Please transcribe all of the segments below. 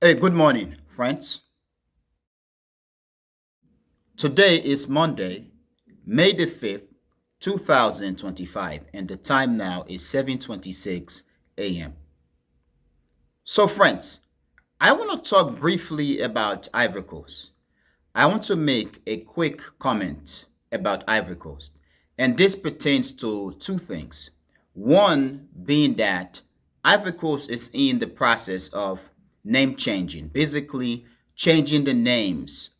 Hey, good morning, friends. Today is Monday, May the 5th, 2025, and the time now is 7:26 a.m. So, friends, I want to talk briefly about Ivory Coast. I want to make a quick comment about Ivory Coast, and this pertains to two things. One being that Ivory Coast is in the process of name changing, basically changing the names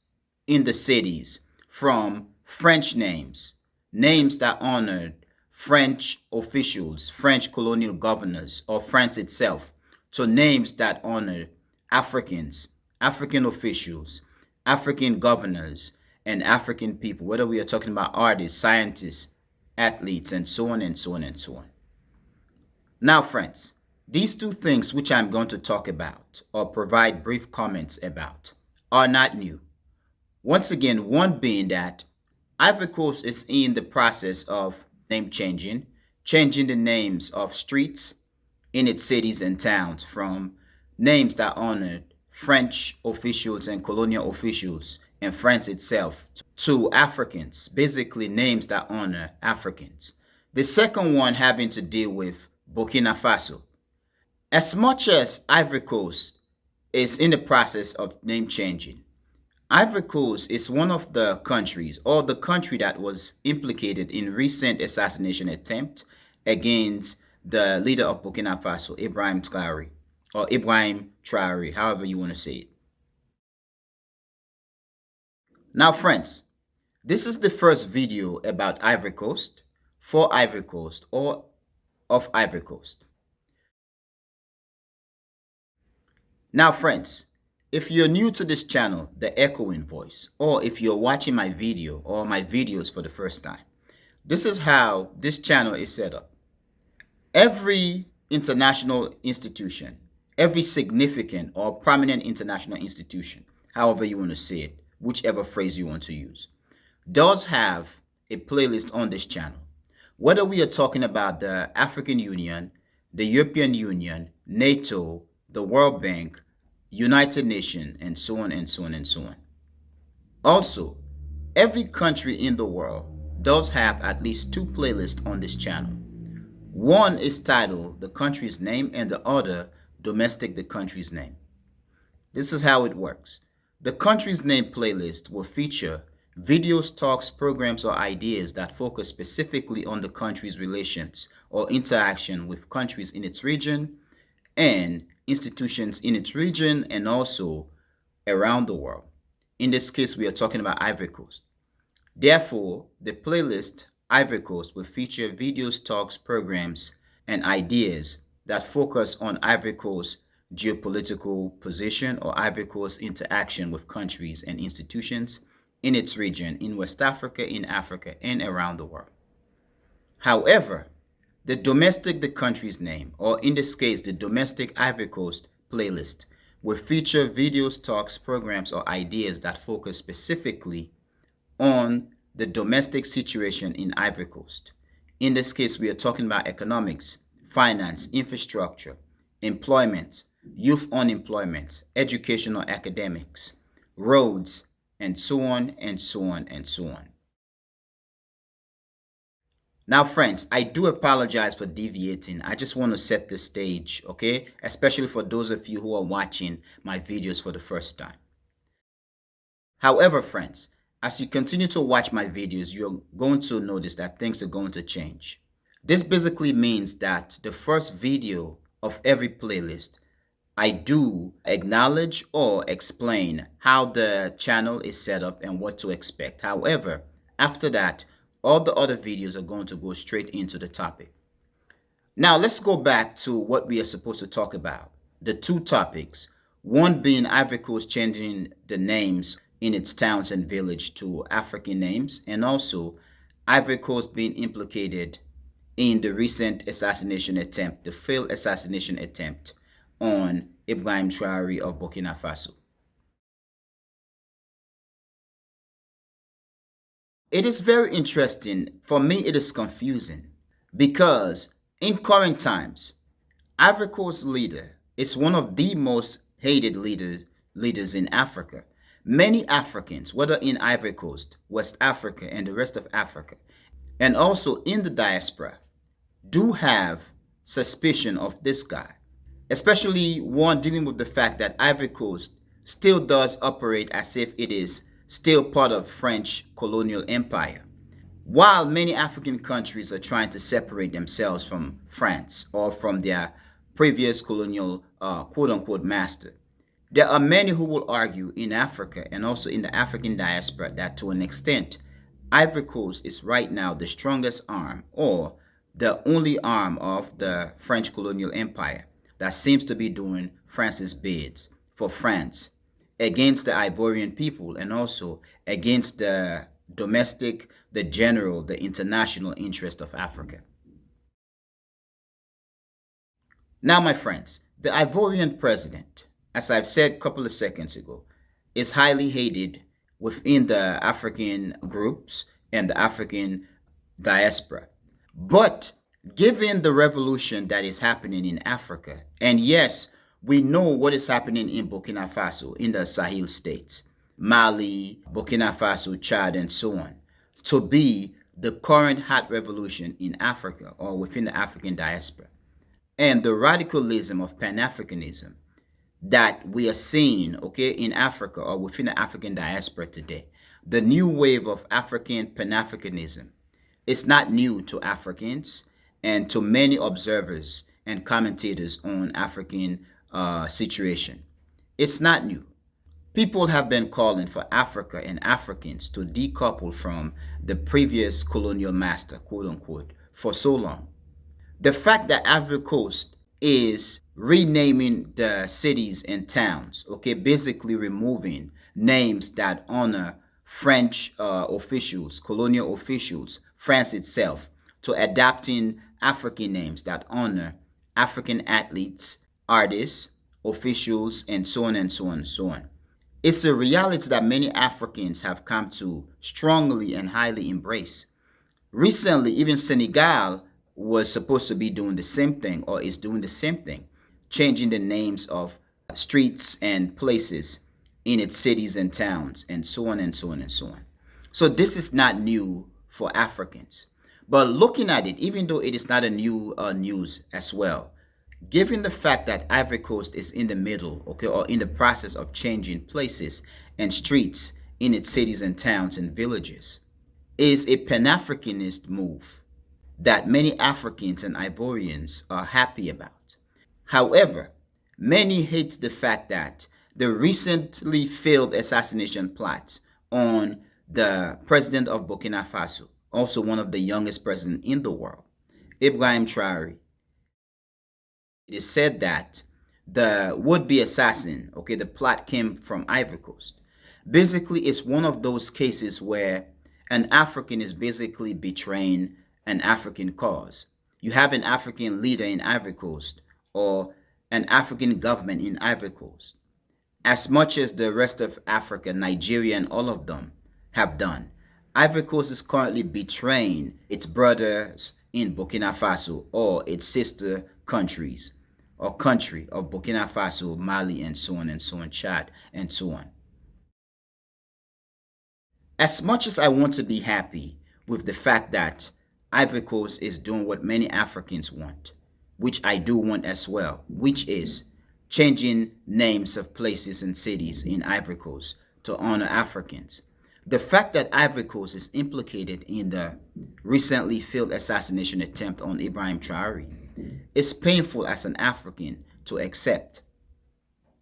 in the cities from French names, names that honored French officials, French colonial governors, or France itself, to names that honor Africans, African officials, African governors, and African people, whether we are talking about artists, scientists, athletes, and so on and so on and so on. Now, friends, these two things which I'm going to talk about or provide brief comments about are not new. Once again, one being that Ivory Coast is in the process of name changing, changing the names of streets in its cities and towns from names that honored French officials and colonial officials and France itself to Africans, basically names that honor Africans. The second one having to deal with Burkina Faso. As much as Ivory Coast is in the process of name changing, Ivory Coast is one of the countries or the country that was implicated in recent assassination attempt against the leader of Burkina Faso, Ibrahim Traoré, or Ibrahim Traoré, however you want to say it. Now, friends, this is the first video about Ivory Coast, for Ivory Coast, or of Ivory Coast. Now, friends, if you're new to this channel, The Echoing Voice, or if you're watching my video or my videos for the first time, this is how this channel is set up. Every international institution, every significant or prominent international institution, however you want to say it, whichever phrase you want to use, does have a playlist on this channel. Whether we are talking about the African Union, the European Union, NATO, the World Bank, United Nations, and so on and so on and so on. Also, every country in the world does have at least two playlists on this channel. One is titled The Country's Name and the other Domestic the Country's Name. This is how it works. The Country's Name playlist will feature videos, talks, programs, or ideas that focus specifically on the country's relations or interaction with countries in its region and institutions in its region and also around the world. In this case, we are talking about Ivory Coast. Therefore, the playlist Ivory Coast will feature videos, talks, programs, and ideas that focus on Ivory Coast's geopolitical position or Ivory Coast's interaction with countries and institutions in its region, in West Africa, in Africa, and around the world. However, the Domestic the Country's Name, or in this case, the Domestic Ivory Coast playlist, will feature videos, talks, programs, or ideas that focus specifically on the domestic situation in Ivory Coast. In this case, we are talking about economics, finance, infrastructure, employment, youth unemployment, educational academics, roads, and so on and so on and so on. Now, friends, I do apologize for deviating. I just want to set the stage, okay? Especially for those of you who are watching my videos for the first time. However, friends, as you continue to watch my videos, you're going to notice that things are going to change. This basically means that the first video of every playlist, I do acknowledge or explain how the channel is set up and what to expect. However, after that, all the other videos are going to go straight into the topic. Now, let's go back to what we are supposed to talk about. The two topics, one being Ivory Coast changing the names in its towns and village to African names, and also Ivory Coast being implicated in the recent assassination attempt, the failed assassination attempt on Ibrahim Traoré of Burkina Faso. It is very interesting. For me, it is confusing because in current times, Ivory Coast leader is one of the most hated leaders in Africa. Many Africans, whether in Ivory Coast, West Africa, and the rest of Africa, and also in the diaspora, do have suspicion of this guy, especially one dealing with the fact that Ivory Coast still does operate as if it is still part of French colonial empire. While many African countries are trying to separate themselves from France or from their previous colonial quote unquote master, there are many who will argue in Africa and also in the African diaspora that to an extent, Ivory Coast is right now the strongest arm or the only arm of the French colonial empire that seems to be doing France's bids for France against the Ivorian people and also against the domestic, the general, the international interest of Africa. Now, my friends, the Ivorian president, as I've said a couple of seconds ago, is highly hated within the African groups and the African diaspora. But given the revolution that is happening in Africa, and yes, we know what is happening in Burkina Faso, in the Sahel states, Mali, Burkina Faso, Chad, and so on, to be the current hot revolution in Africa or within the African diaspora. And the radicalism of Pan-Africanism that we are seeing, okay, in Africa or within the African diaspora today, the new wave of African Pan-Africanism is not new to Africans and to many observers and commentators on African situation. It's not new. People have been calling for Africa and Africans to decouple from the previous colonial master, quote unquote, for so long. The fact that Ivory Coast is renaming the cities and towns, okay, basically removing names that honor French officials, colonial officials, France itself, to adapting African names that honor African athletes, artists, officials, and so on and so on and so on. It's a reality that many Africans have come to strongly and highly embrace. Recently, even Senegal was supposed to be doing the same thing or is doing the same thing, changing the names of streets and places in its cities and towns and so on and so on and so on. So this is not new for Africans. But looking at it, even though it is not a new news as well, given the fact that Ivory Coast is in the middle, okay, or in the process of changing places and streets in its cities and towns and villages, is a Pan-Africanist move that many Africans and Ivorians are happy about. However, many hate the fact that the recently failed assassination plot on the president of Burkina Faso, also one of the youngest presidents in the world, Ibrahim Traoré, it is said that the would-be assassin, okay, the plot came from Ivory Coast. Basically, it's one of those cases where an African is basically betraying an African cause. You have an African leader in Ivory Coast or an African government in Ivory Coast. As much as the rest of Africa, Nigeria, and all of them have done, Ivory Coast is currently betraying its brothers in Burkina Faso or its sister countries or country of Burkina Faso, Mali, and so on, Chad, and so on. As much as I want to be happy with the fact that Ivory Coast is doing what many Africans want, which I do want as well, which is changing names of places and cities in Ivory Coast to honor Africans. The fact that Ivory Coast is implicated in the recently failed assassination attempt on Ibrahim Traoré is painful as an African to accept.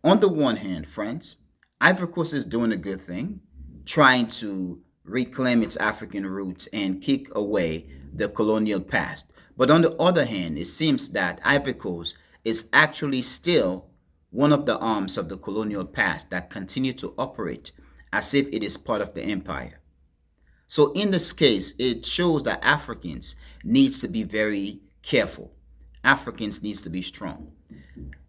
On the one hand, friends, Ivory Coast is doing a good thing, trying to reclaim its African roots and kick away the colonial past. But on the other hand, it seems that Ivory Coast is actually still one of the arms of the colonial past that continue to operate as if it is part of the empire. So in this case, it shows that Africans needs to be very careful. Africans needs to be strong.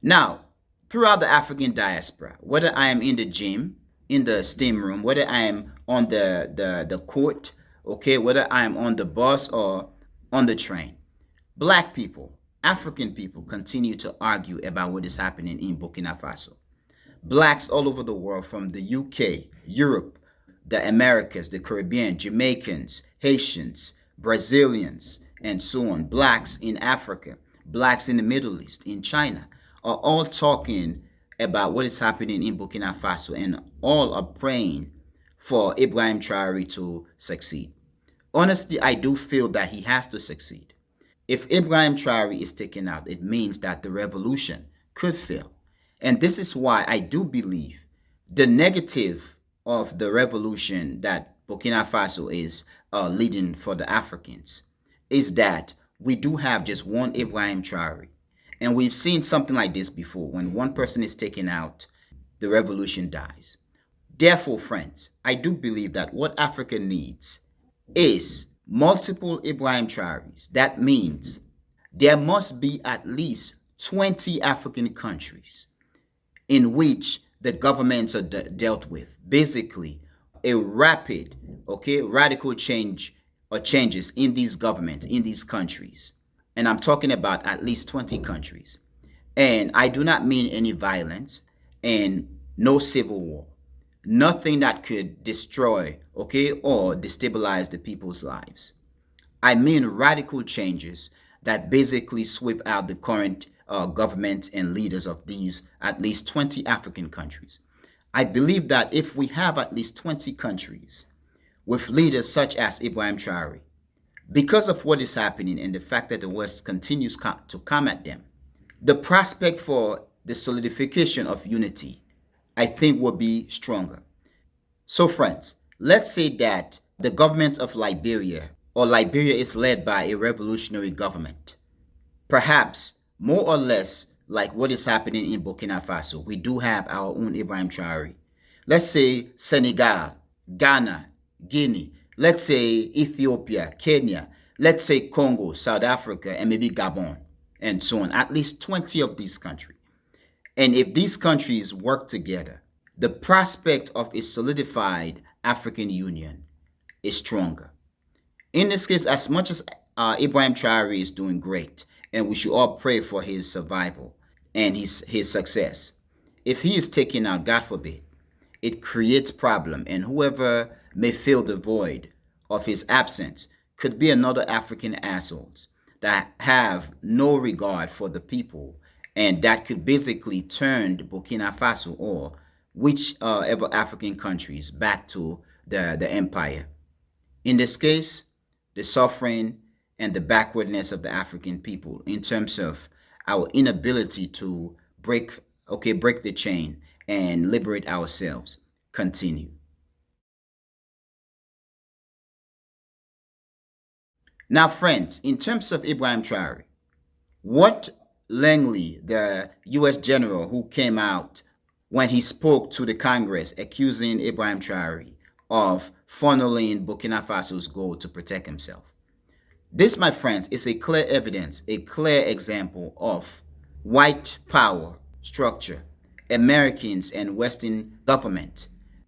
Now, throughout the African diaspora, whether I am in the gym, in the steam room, whether I am on the court, okay, whether I am on the bus or on the train, Black people, African people continue to argue about what is happening in Burkina Faso. Blacks all over the world, from the UK, Europe, the Americas, the Caribbean, Jamaicans, Haitians, Brazilians, and so on. Blacks in Africa, blacks in the Middle East, in China, are all talking about what is happening in Burkina Faso, and all are praying for Ibrahim Traoré to succeed. Honestly, I do feel that he has to succeed. If Ibrahim Traoré is taken out, it means that the revolution could fail. And this is why I do believe the negative of the revolution that Burkina Faso is leading for the Africans is that we do have just one Ibrahim Traoré. And we've seen something like this before. When one person is taken out, the revolution dies. Therefore, friends, I do believe that what Africa needs is multiple Ibrahim Traorés. That means there must be at least 20 African countries in which the governments are dealt with. Basically, a rapid, radical change or changes in these governments, in these countries. And I'm talking about at least 20 countries. And I do not mean any violence and no civil war. Nothing that could destroy, or destabilize the people's lives. I mean radical changes that basically sweep out the current government and leaders of these at least 20 African countries. I believe that if we have at least 20 countries with leaders such as Ibrahim Traoré, because of what is happening and the fact that the West continues to come at them, the prospect for the solidification of unity, I think, will be stronger. So, friends, let's say that the government of Liberia, or Liberia, is led by a revolutionary government. Perhaps more or less like what is happening in Burkina Faso. We do have our own Ibrahim Traoré. Let's say Senegal, Ghana, Guinea. Let's say Ethiopia, Kenya. Let's say Congo, South Africa, and maybe Gabon, and so on. At least 20 of these countries. And if these countries work together, the prospect of a solidified African Union is stronger. In this case, as much as Ibrahim Traoré is doing great, and we should all pray for his survival and his success, if he is taken out, God forbid, it creates problem, and whoever may fill the void of his absence could be another African assholes that have no regard for the people, and that could basically turn Burkina Faso or whichever African countries back to the empire. In this case, the suffering and the backwardness of the African people in terms of our inability to break the chain and liberate ourselves continue. Now, friends, in terms of Ibrahim Traoré, what Langley, the U.S. general who came out when he spoke to the Congress accusing Ibrahim Traoré of funneling Burkina Faso's gold to protect himself. This, my friends, is a clear evidence, a clear example of white power structure, Americans and Western government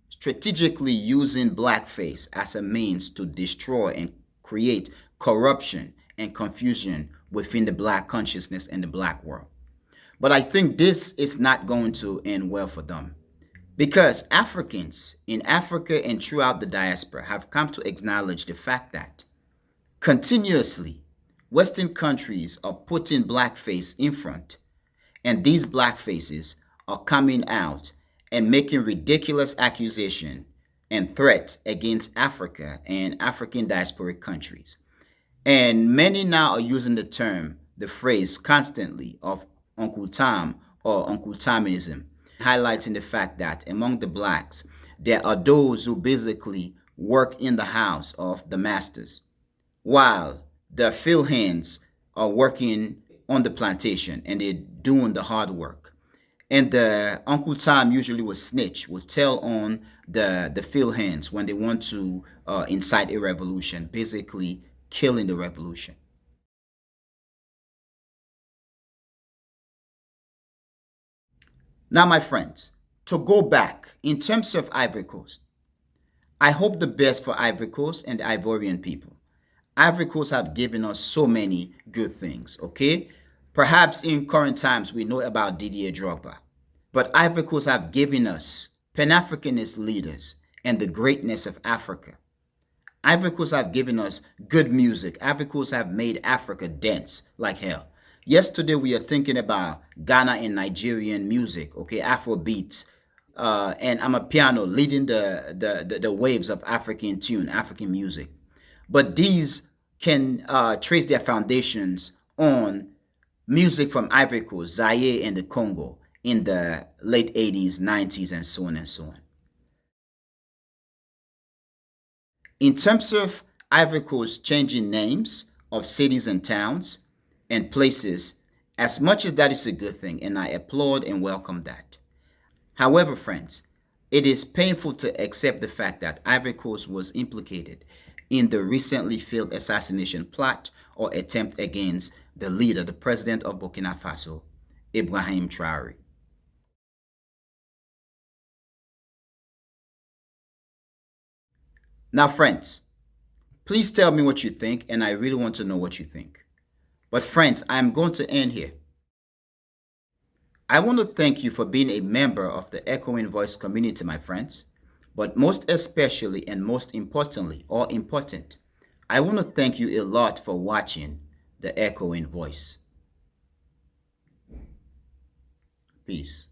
strategically using blackface as a means to destroy and create corruption and confusion within the black consciousness and the black world. But I think this is not going to end well for them, because Africans in Africa and throughout the diaspora have come to acknowledge the fact that continuously Western countries are putting blackface in front, and these black faces are coming out and making ridiculous accusation and threats against Africa and African diasporic countries. And many now are using the phrase constantly of Uncle Tom or Uncle Tomism, highlighting the fact that among the blacks, there are those who basically work in the house of the masters, while the field hands are working on the plantation and they're doing the hard work. And the Uncle Tom usually will snitch, will tell on the field hands when they want to incite a revolution, basically killing the revolution. Now, my friends, to go back in terms of Ivory Coast, I hope the best for Ivory Coast and the Ivorian people. Ivory Coast have given us so many good things, okay? Perhaps in current times we know about Didier Drogba. But Ivory Coast have given us Pan-Africanist leaders and the greatness of Africa. Ivory Coast have given us good music. Ivory Coast have made Africa dance like hell. Yesterday we are thinking about Ghana and Nigerian music, okay, Afro beats, and I'm a piano leading the waves of African tune, African music. But these can trace their foundations on music from Ivory Coast, Zaire, and the Congo in the late 80s, 90s, and so on and so on. In terms of Ivory Coast changing names of cities and towns and places, as much as that is a good thing, and I applaud and welcome that. However, friends, it is painful to accept the fact that Ivory Coast was implicated in the recently failed assassination plot or attempt against the leader, the president of Burkina Faso, Ibrahim Traoré. Now, friends, please tell me what you think, and I really want to know what you think. But friends, I'm going to end here. I want to thank you for being a member of the Echoing Voice community, my friends. But most especially and most importantly, or important, I want to thank you a lot for watching the Echoing Voice. Peace.